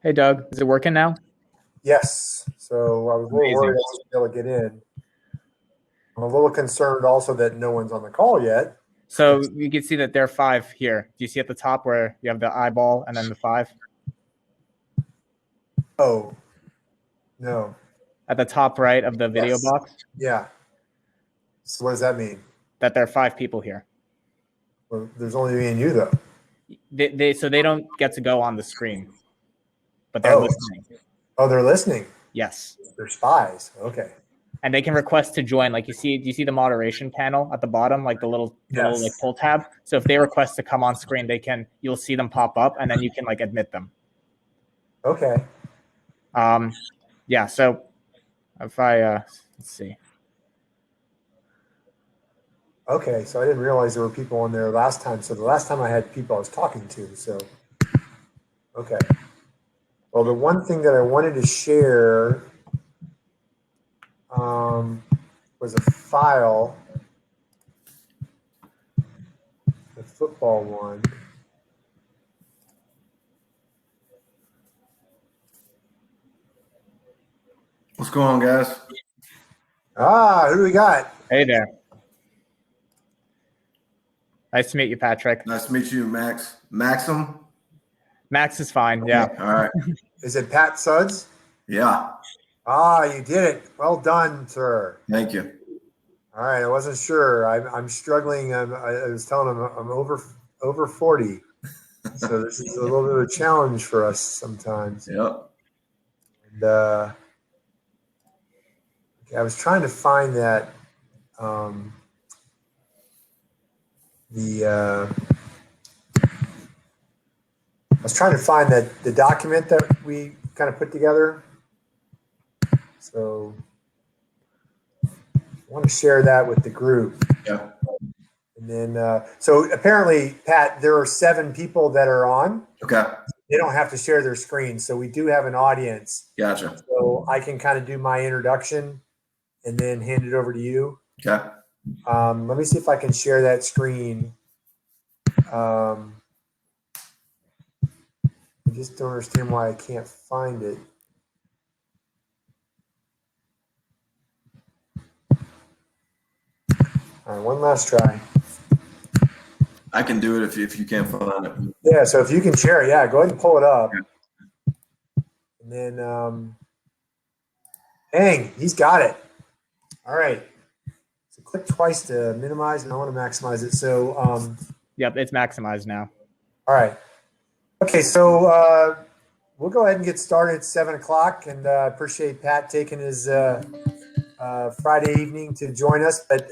Hey, Doug. Is it working now? Yes. So I was a little Amazing. worried I wasn't able to get in. I'm a little concerned also that no one's on the call yet. So you can see that there are 5 here. Do you see at the top where you have the eyeball and then the 5? Oh, no. At the top right of the video Yes. box, Yeah. So what does that mean? that there are 5 people here. Well, there's only me and you, though. So they don't get to go on the screen, but they're Oh, listening. oh, they're listening. Yes. They're spies. Okay. And they can request to join. Like do you see the moderation panel at the bottom, like the little like Yes. pull tab. So if they request to come on screen, you'll see them pop up, and then you can like admit them. Okay. Yeah. So if I let's see. Okay. So I didn't realize there were people on there last time. So the last time I had people I was talking to. So, okay. Well, the one thing that I wanted to share was a file, the football one. What's going on, guys? Who do we got? Hey there. Nice to meet you, Patrick. Nice to meet you, Max. Maxim? Max is fine. Yeah. All right. Is it Pat Suds? Yeah. You did it. Well done, sir. Thank you. All right. I wasn't sure. I'm struggling. I was telling him I'm over 40. So this is a little bit of a challenge for us sometimes. Yep. And I was trying to find that the document that we kind of put together. So I want to share that with the group. Yeah. And then, so apparently, Pat, there are 7 people that are on. Okay. They don't have to share their screen. So we do have an audience. Gotcha. So I can kind of do my introduction and then hand it over to you. Okay. Let me see if I can share that screen. I just don't understand why I can't find it. All right, one last try. I can do it if you can't find it. Yeah, so if you can share it, yeah, go ahead and pull it up. And then, dang, he's got it. All right. So click twice to minimize, and I want to maximize it. So, Yep, it's maximized now. all right. Okay, so we'll go ahead and get started at 7 o'clock, and I appreciate Pat taking his Friday evening to join us. But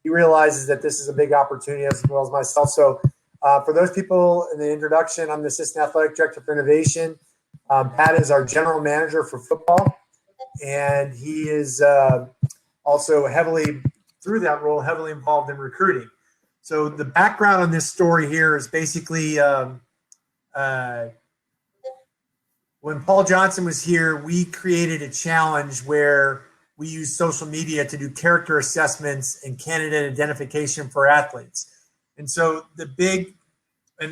he realizes that this is a big opportunity as well as myself. So for those people in the introduction, I'm the Assistant Athletic Director for Innovation. Pat is our General Manager for football, and he is also through that role, heavily involved in recruiting. So the background on this story here is basically when Paul Johnson was here, we created a challenge where we use social media to do character assessments and candidate identification for athletes. And so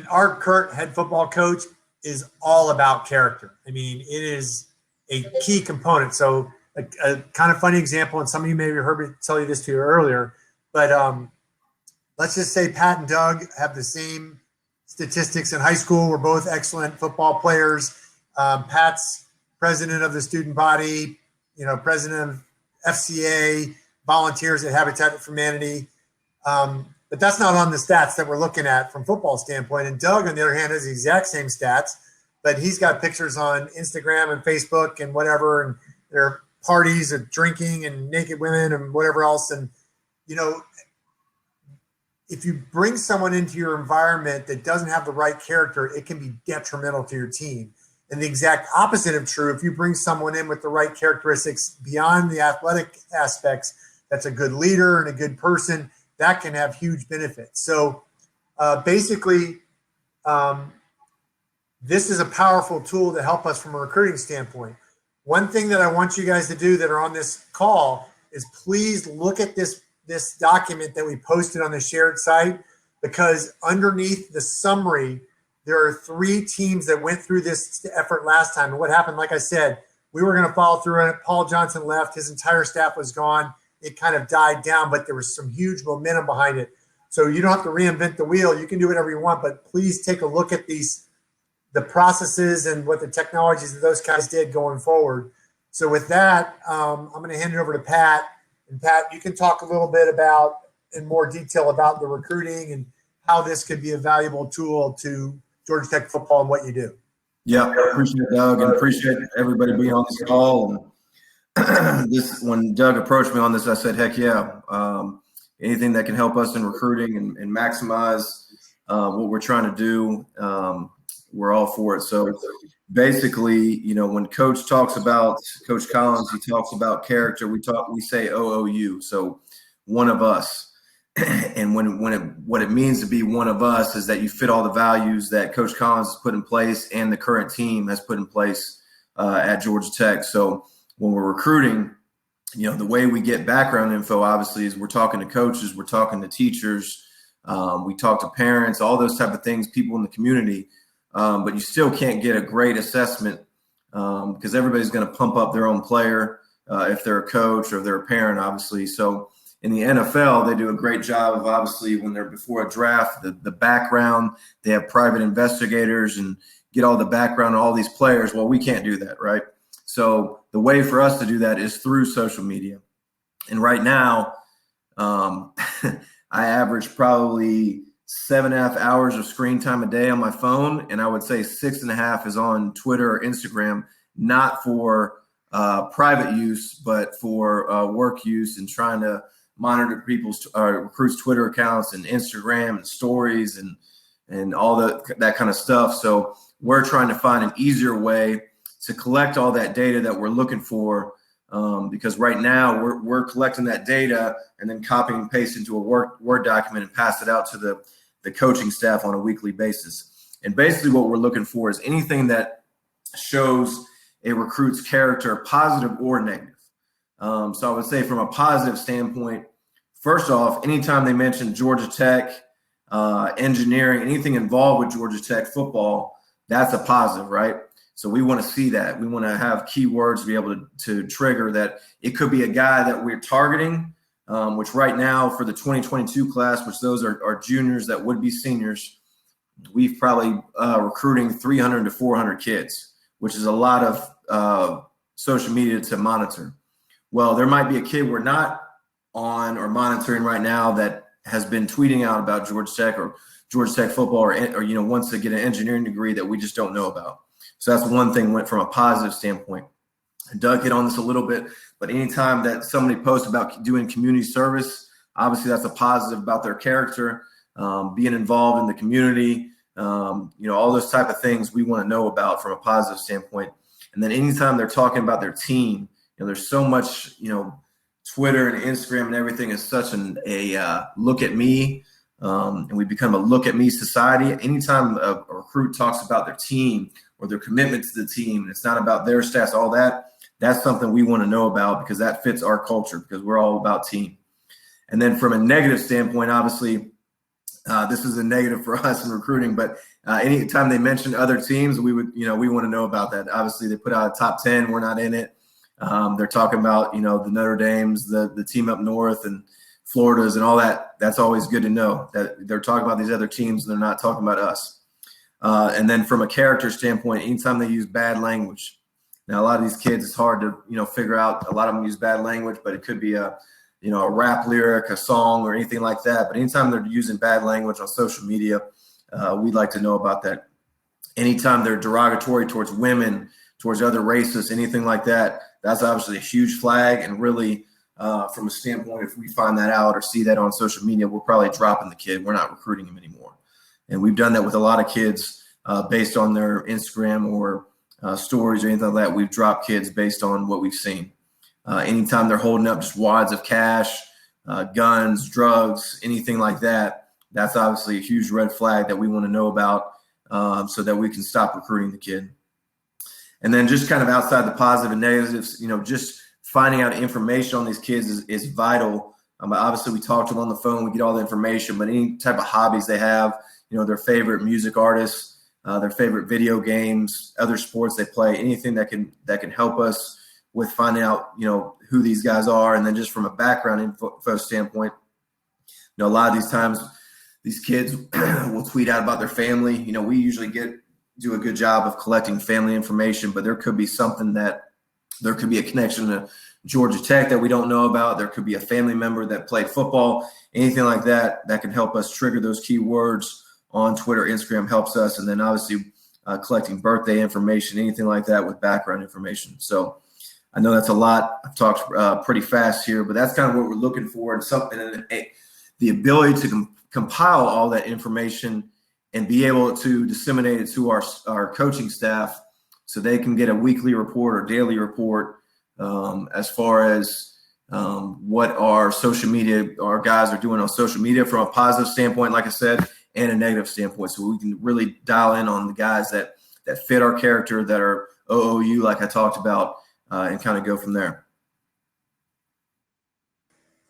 our current head football coach is all about character. I mean, it is a key component. So a kind of funny example, and some of you maybe heard me tell you this to you earlier, but let's just say Pat and Doug have the same statistics in high school. We're both excellent football players. Pat's president of the student body, president of FCA, volunteers at Habitat for Humanity. But that's not on the stats that we're looking at from football standpoint. And Doug, on the other hand, has the exact same stats, but he's got pictures on Instagram and Facebook and whatever, and there are parties of drinking and naked women and whatever else. And, if you bring someone into your environment that doesn't have the right character, it can be detrimental to your team. And the exact opposite of true, if you bring someone in with the right characteristics beyond the athletic aspects, that's a good leader and a good person, that can have huge benefits. So basically, this is a powerful tool to help us from a recruiting standpoint. One thing that I want you guys to do that are on this call is please look at this document that we posted on the shared site, because underneath the summary, There are 3 teams that went through this effort last time. And what happened, like I said, we were going to follow through on it. Paul Johnson left. His entire staff was gone. It kind of died down, but there was some huge momentum behind it. So you don't have to reinvent the wheel. You can do whatever you want, but please take a look at the processes and what the technologies that those guys did going forward. So with that, I'm going to hand it over to Pat. And Pat, you can talk a little bit about in more detail about the recruiting and how this could be a valuable tool to Georgia Tech football and what you do. Yeah, appreciate it, Doug, and appreciate everybody being on this call. And when Doug approached me on this, I said, heck yeah. Anything that can help us in recruiting and maximize what we're trying to do, we're all for it. So basically, when Coach talks about Coach Collins, he talks about character. We say OOU, so one of us. And what it means to be one of us is that you fit all the values that Coach Collins has put in place and the current team has put in place at Georgia Tech. So when we're recruiting, the way we get background info, obviously, is we're talking to coaches, we're talking to teachers, we talk to parents, all those type of things, people in the community. But you still can't get a great assessment because everybody's going to pump up their own player if they're a coach or if they're a parent, obviously. So in the NFL, they do a great job of, obviously, when they're before a draft, the background, they have private investigators and get all the background on all these players. Well, we can't do that, right? So the way for us to do that is through social media. And right now, I average probably 7.5 hours of screen time a day on my phone. And I would say 6.5 is on Twitter or Instagram, not for private use, but for work use and trying to monitor people's recruits' Twitter accounts and Instagram and stories and all that kind of stuff. So we're trying to find an easier way to collect all that data that we're looking for, because right now we're collecting that data and then copying and pasting into a Word document and pass it out to the coaching staff on a weekly basis. And basically what we're looking for is anything that shows a recruit's character, positive or negative. So I would say from a positive standpoint, first off, anytime they mention Georgia Tech, engineering, anything involved with Georgia Tech football, that's a positive, right? So we want to see that. We want to have keywords to be able to trigger that. It could be a guy that we're targeting, which right now for the 2022 class, which those are juniors that would be seniors, we've probably recruiting 300 to 400 kids, which is a lot of social media to monitor. Well, there might be a kid we're not on or monitoring right now that has been tweeting out about Georgia Tech or Georgia Tech football or wants to get an engineering degree that we just don't know about. So that's one thing went from a positive standpoint. Doug hit on this a little bit, but anytime that somebody posts about doing community service, obviously that's a positive about their character, being involved in the community, all those type of things we want to know about from a positive standpoint. And then anytime they're talking about their team, there's so much, Twitter and Instagram and everything is such a look at me, and we become a look at me society. Anytime a recruit talks about their team or their commitment to the team, and it's not about their stats, all that, that's something we want to know about because that fits our culture because we're all about team. And then from a negative standpoint, obviously, this is a negative for us in recruiting, but anytime they mention other teams, we would, we want to know about that. Obviously, they put out a top 10. We're not in it. They're talking about, the Notre Dames, the team up north and Florida's and all that. That's always good to know that they're talking about these other teams and they're not talking about us. And then from a character standpoint, anytime they use bad language. Now, a lot of these kids, it's hard to, figure out. A lot of them use bad language, but it could be a rap lyric, a song, or anything like that. But anytime they're using bad language on social media, we'd like to know about that. Anytime they're derogatory towards women, towards other races, anything like that, that's obviously a huge flag. And really, from a standpoint, if we find that out or see that on social media, we're probably dropping the kid. We're not recruiting him anymore. And we've done that with a lot of kids based on their Instagram or stories or anything like that. We've dropped kids based on what we've seen. Anytime they're holding up just wads of cash, guns, drugs, anything like that, that's obviously a huge red flag that we want to know about so that we can stop recruiting the kid. And then just kind of outside the positive and negatives, just finding out information on these kids is vital. Obviously, we talk to them on the phone, we get all the information, but any type of hobbies they have, their favorite music artists, their favorite video games, other sports they play, anything that can help us with finding out, who these guys are. And then just from a background info standpoint, a lot of these times these kids will tweet out about their family. We usually do a good job of collecting family information, but there could be something there could be a connection to Georgia Tech that we don't know about. There could be a family member that played football, anything like that can help us trigger those keywords on Twitter, Instagram helps us. And then obviously collecting birthday information, anything like that with background information. So I know that's a lot. I've talked pretty fast here, but that's kind of what we're looking for, and the ability to compile all that information and be able to disseminate it to our coaching staff so they can get a weekly report or daily report as far as what our guys are doing on social media from a positive standpoint, like I said, and a negative standpoint. So we can really dial in on the guys that fit our character, that are OOU, like I talked about, and kind of go from there.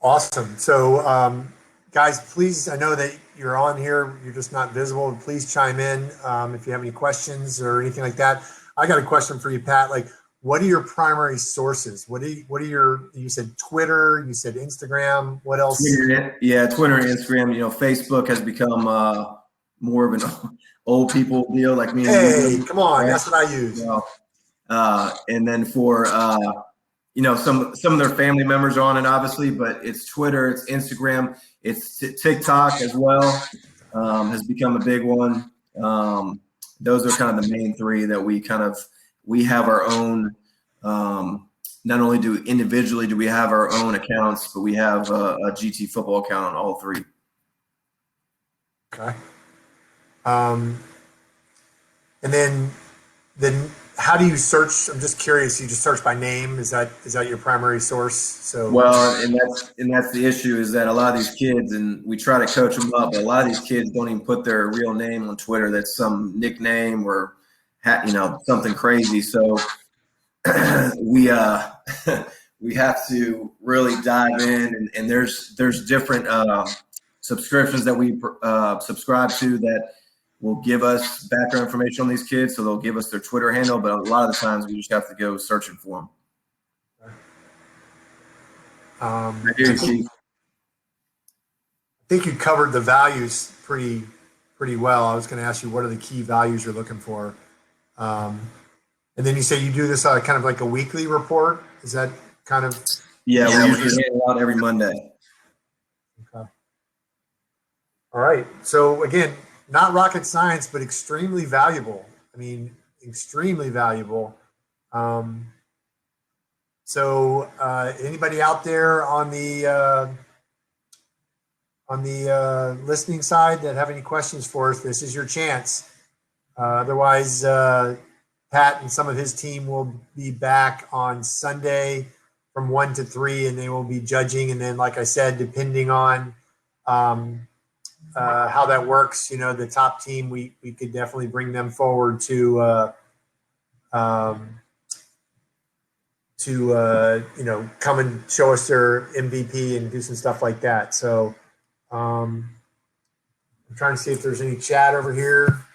Awesome. So, guys, please, I know that you're on here, you're just not visible. Please chime in if you have any questions or anything like that. I got a question for you, Pat. Like, what are your primary sources? You said Twitter, you said Instagram, what else? Yeah, Twitter and Instagram. Facebook has become more of an old people deal, like me. Hey, come on, that's what I use. And then for some of their family members are on it, obviously, but it's Twitter, it's Instagram, it's TikTok as well. Has become a big one. Those are kind of the main three that we have our own. Not only do we have our own accounts, but we have a GT football account on all three. Okay. And then how do you search? I'm just curious. You just search by name. Is that your primary source? So well, and that's the issue, is that a lot of these kids, and we try to coach them up, but a lot of these kids don't even put their real name on Twitter. That's some nickname or something crazy. So we have to really dive in, and there's different subscriptions that we subscribe to that will give us background information on these kids. So they'll give us their Twitter handle, but a lot of the times we just have to go searching for them. I think you covered the values pretty well. I was going to ask you, what are the key values you're looking for? And then you say you do this kind of like a weekly report. Is that kind of? Yeah, we usually hand it out every Monday. Okay. All right. So again, not rocket science, but extremely valuable. I mean, extremely valuable. So anybody out there on the listening side that have any questions for us, this is your chance. Otherwise, Pat and some of his team will be back on Sunday from 1 to 3, and they will be judging. And then, like I said, depending on how that works, the top team, we could definitely bring them forward to come and show us their MVP and do some stuff like that. So I'm trying to see if there's any chat over here.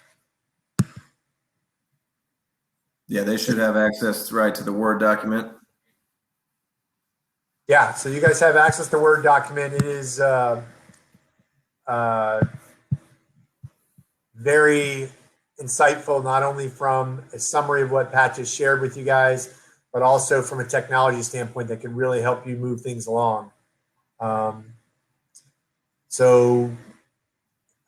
Yeah, they should have access to the Word document. Yeah, so you guys have access to Word document. It is very insightful, not only from a summary of what Pat just shared with you guys, but also from a technology standpoint that can really help you move things along. So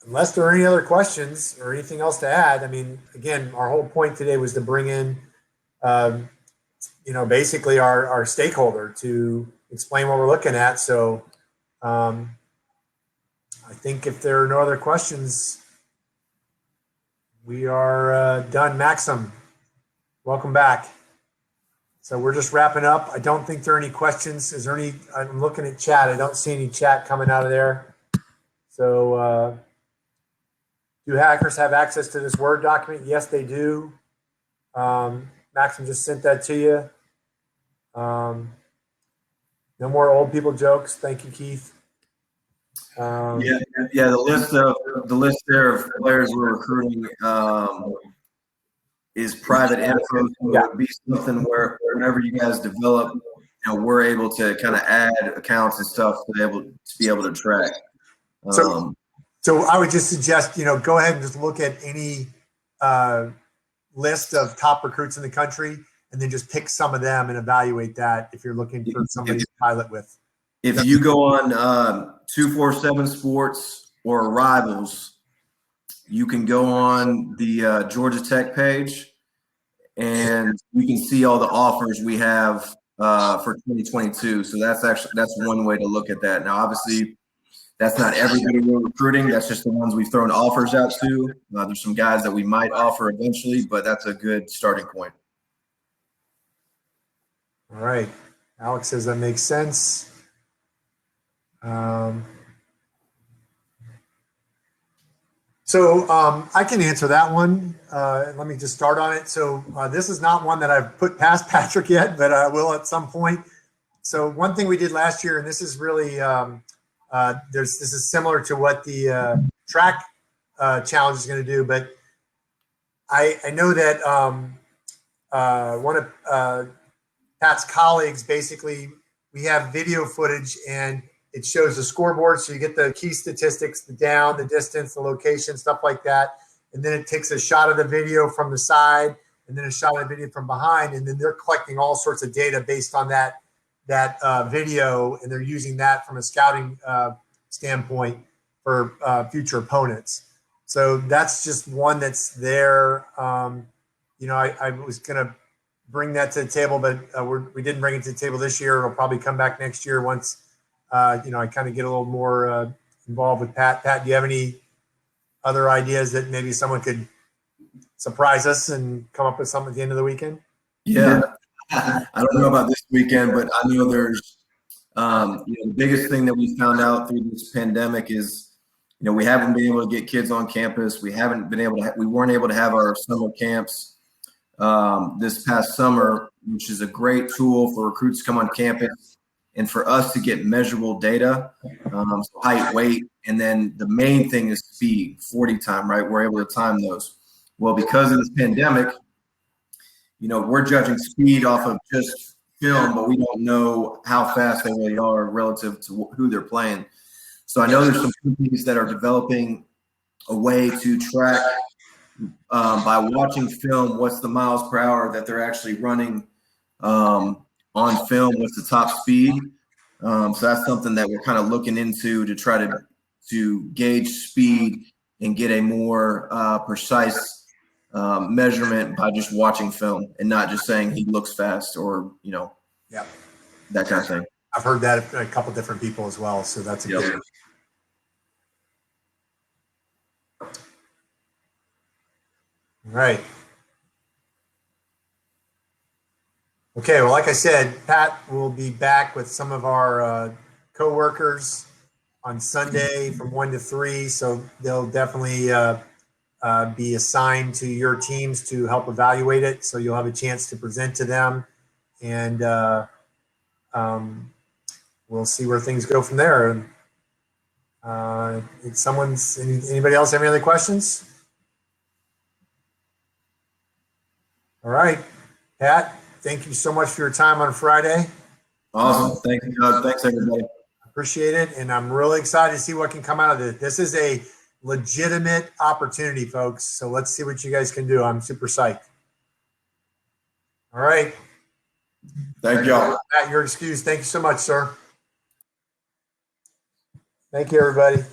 unless there are any other questions or anything else to add, I mean, again, our whole point today was to bring in, basically our stakeholder to explain what we're looking at. So I think if there are no other questions, we are done. Maxim, welcome back. So we're just wrapping up. I don't think there are any questions. Is there any? I'm looking at chat. I don't see any chat coming out of there. So do hackers have access to this Word document? Yes, they do. Maxim just sent that to you. No more old people jokes. Thank you, Keith. Yeah. The list there of players we're recruiting is private info. So Yeah. it would be something where whenever you guys develop, we're able to kind of add accounts and stuff to be able to track. So I would just suggest, go ahead and just look at any list of top recruits in the country, and then just pick some of them and evaluate that if you're looking for somebody to pilot with. If you go on 247 Sports or Rivals, you can go on the Georgia Tech page, and you can see all the offers we have for 2022. So that's one way to look at that. Now, obviously, that's not everybody we're recruiting. That's just the ones we've thrown offers out to. There's some guys that we might offer eventually, but that's a good starting point. All right. Alex says that makes sense. So I can answer that one. Let me just start on it. So this is not one that I've put past Patrick yet, but I will at some point. So one thing we did last year, and this is really this is similar to what the track challenge is going to do, but I know that one of Pat's colleagues, basically, we have video footage and it shows the scoreboard. So you get the key statistics, the down, the distance, the location, stuff like that. And then it takes a shot of the video from the side and then a shot of the video from behind. And then they're collecting all sorts of data based on that video. And they're using that from a scouting standpoint for future opponents. So that's just one that's there. I was going to bring that to the table, but we didn't bring it to the table this year. It'll probably come back next year once I kind of get a little more involved with Pat. Pat, do you have any other ideas that maybe someone could surprise us and come up with something at the end of the weekend? Yeah. I don't know about this weekend, but I know there's the biggest thing that we found out through this pandemic is, we haven't been able to get kids on campus. We weren't able to have our summer camps this past summer, which is a great tool for recruits to come on campus and for us to get measurable data, so height, weight, and then the main thing is speed, 40 time, right? We're able to time those. Well, because of this pandemic, we're judging speed off of just film, but we don't know how fast they really are relative to who they're playing. So I know there's some companies that are developing a way to track by watching film, what's the miles per hour that they're actually running on film, what's the top speed. So that's something that we're kind of looking into to try to gauge speed and get a more precise measurement by just watching film and not just saying he looks fast or, that kind of thing. I've heard that a couple different people as well. So that's a good. All right. Okay, well, like I said, Pat will be back with some of our co-workers on Sunday from 1 to 3. So they'll definitely be assigned to your teams to help evaluate it. So you'll have a chance to present to them, and we'll see where things go from there. Anybody else have any other questions? All right, Pat, thank you so much for your time on Friday. Awesome. Thank you, Doug. Thanks, everybody. Appreciate it. And I'm really excited to see what can come out of this. This is a legitimate opportunity, folks. So let's see what you guys can do. I'm super psyched. All right. Thank y'all. Pat, you're excused. Thank you so much, sir. Thank you, everybody.